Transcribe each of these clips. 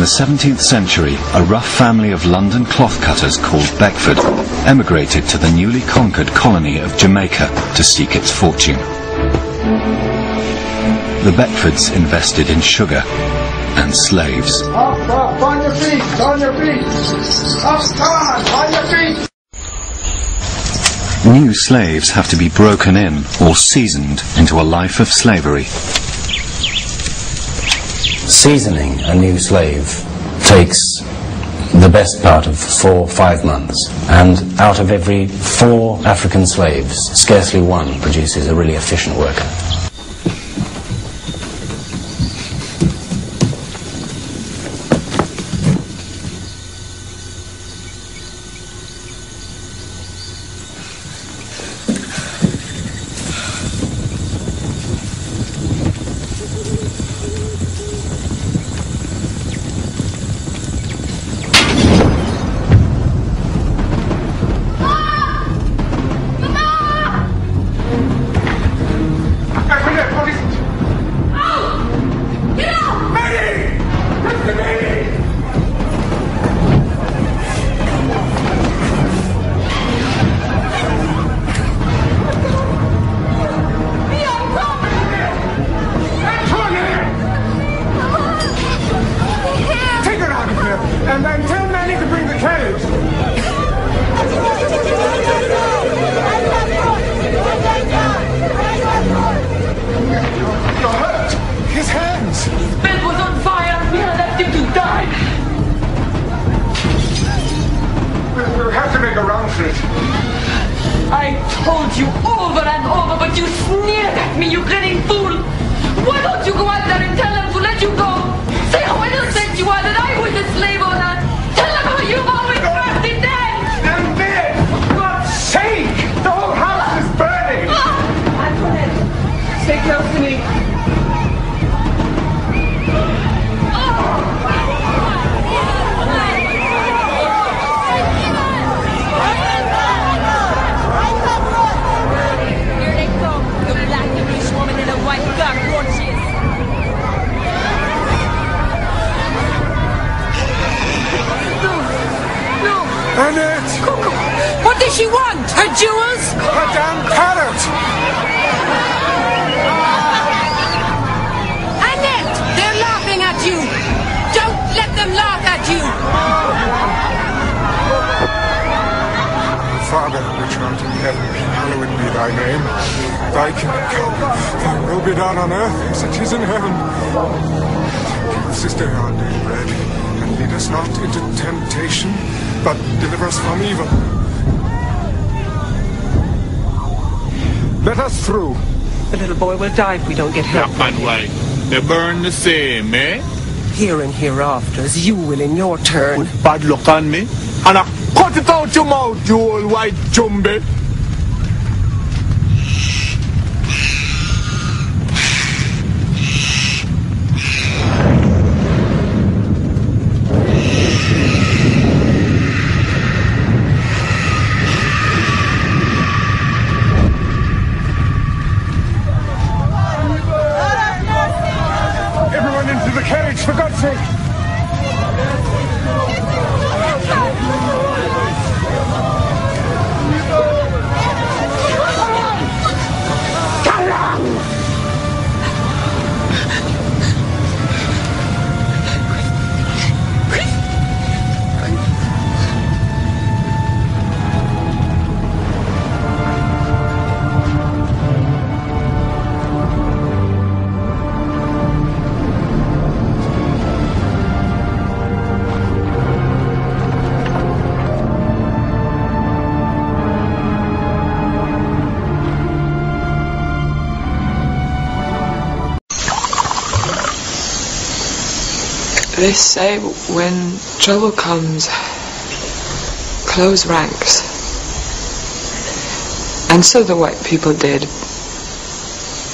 17th century, a rough family of London cloth cutters called Beckford emigrated to the newly conquered colony of Jamaica to seek its fortune. The Beckfords invested in sugar and slaves. Up, on your feet, on your feet! Up, come on your feet! New slaves have to be broken in or seasoned into a life of slavery. Seasoning a new slave takes the best part of 4 or 5 months, and out of every 4 African slaves, scarcely one produces a really efficient worker. And then tell Manny to bring the carriage. You're hurt. His hands. His bed was on fire. We had left him to die. We'll have to make a run for it. I told you over and over, but you sneered at me, you grinning fool. Why don't you go out there and tell them to let you go? Say how innocent you are, that I was a slave owner. Tell them how you've always worked in them. I'm dead. For God's sake! The whole house is burning. Antoinette, stay close to me. Here they come, the black English woman in a white cockroaches. Annette! What does she want? Her jewels? A damn parrot! Annette! They're laughing at you! Don't let them laugh at you! Father, which art in heaven, hallowed be thy name. Thy kingdom come, thy will be done on earth as it is in heaven. Give us this day our daily bread, and lead us not into temptation, but deliver us from evil. Let us through. The little boy will die if we don't get help. Yeah, and why? They burn the same, eh? Here and hereafter, as you will in your turn. Put bad luck on me, and I cut it out your mouth, you old white jumbe. Everyone into the carriage, for God's sake! They say when trouble comes, close ranks. And so the white people did.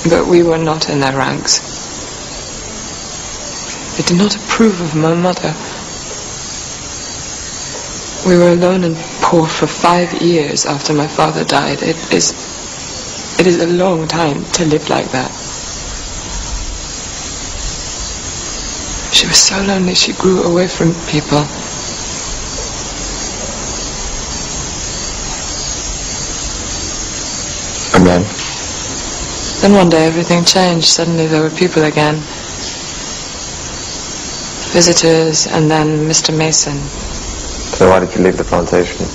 But we were not in their ranks. They did not approve of my mother. We were alone and poor for 5 years after my father died. It is a long time to live like that. She was so lonely she grew away from people. And then? Then one day everything changed. Suddenly there were people again. Visitors, and then Mr. Mason. So why did you leave the plantation?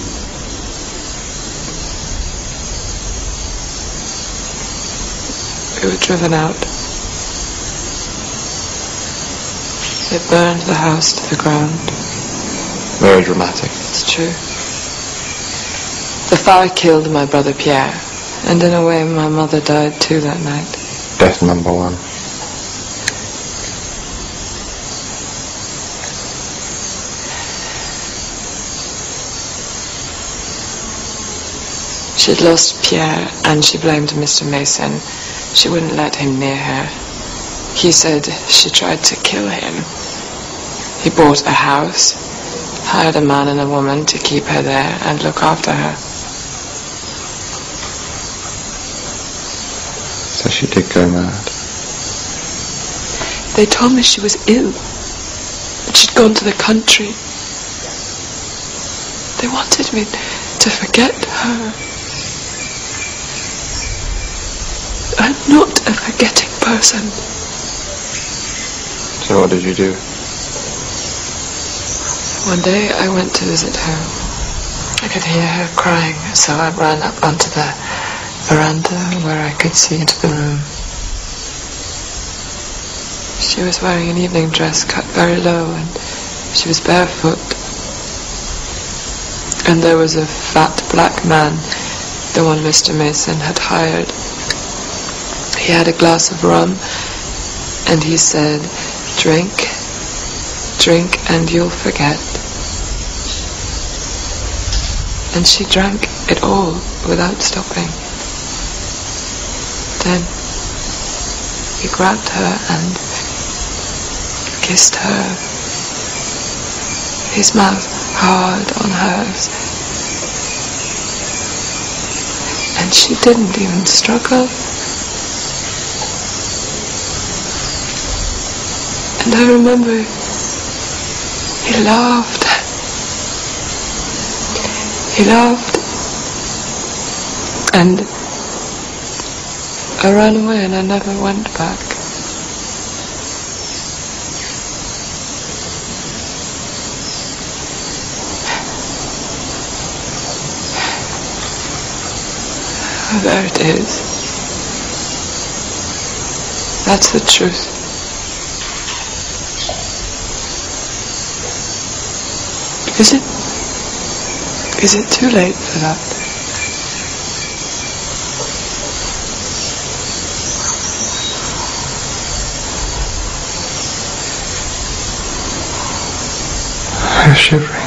We were driven out. They burned the house to the ground. Very dramatic. It's true. The fire killed my brother Pierre, and in a way my mother died too that night. Death number one. She'd lost Pierre, and she blamed Mr. Mason. She wouldn't let him near her. He said she tried to kill him. He bought a house, hired a man and a woman to keep her there and look after her. So she did go mad. They told me she was ill, that she'd gone to the country. They wanted me to forget her. I'm not a forgetting person. So what did you do? One day I went to visit her. I could hear her crying, so I ran up onto the veranda where I could see into the room. She was wearing an evening dress cut very low, and she was barefoot. And there was a fat black man, the one Mr. Mason had hired. He had a glass of rum, and he said, "Drink, drink, and you'll forget." And she drank it all without stopping. Then he grabbed her and kissed her, his mouth hard on hers. And she didn't even struggle. And I remember he laughed. He laughed. And I ran away and I never went back. Oh, there it is. That's the truth. Is it too late for that? I'm shivering.